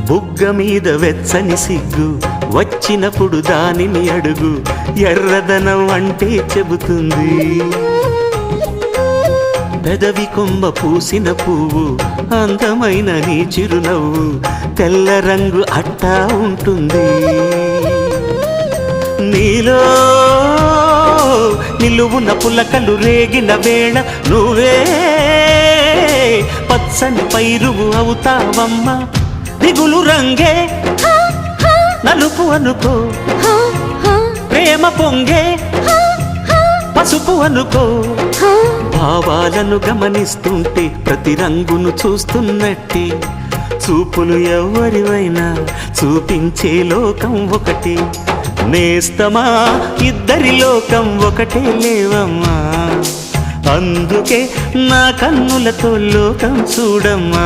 బుగ్గ మీద వెచ్చని సిగ్గు వచ్చినప్పుడు దానిని అడుగు, ఎర్రదనం అంటే చెబుతుంది. పెదవి కొమ్మ పూసిన పువ్వు అందమైన నీ చిరునవ్వు, తెల్ల రంగు అట్టా ఉంటుంది. నీలో నిలువున పులకలు రేగిన వేళ నువ్వే పచ్చని పైరువు అవుతావమ్మా. దిగులు రంగే నలుపు అనుకో, ప్రేమ పొంగే పసుపు అనుకో. భావాలను గమనిస్తుంటే ప్రతి రంగును చూస్తున్నట్టే, చూపులు ఎవరివైనా చూపించే లోకం ఒకటి. నేస్తమా ఇద్దరి లోకం ఒకటే లేవమ్మా, అందుకే నా కన్నులతో లోకం చూడమ్మా.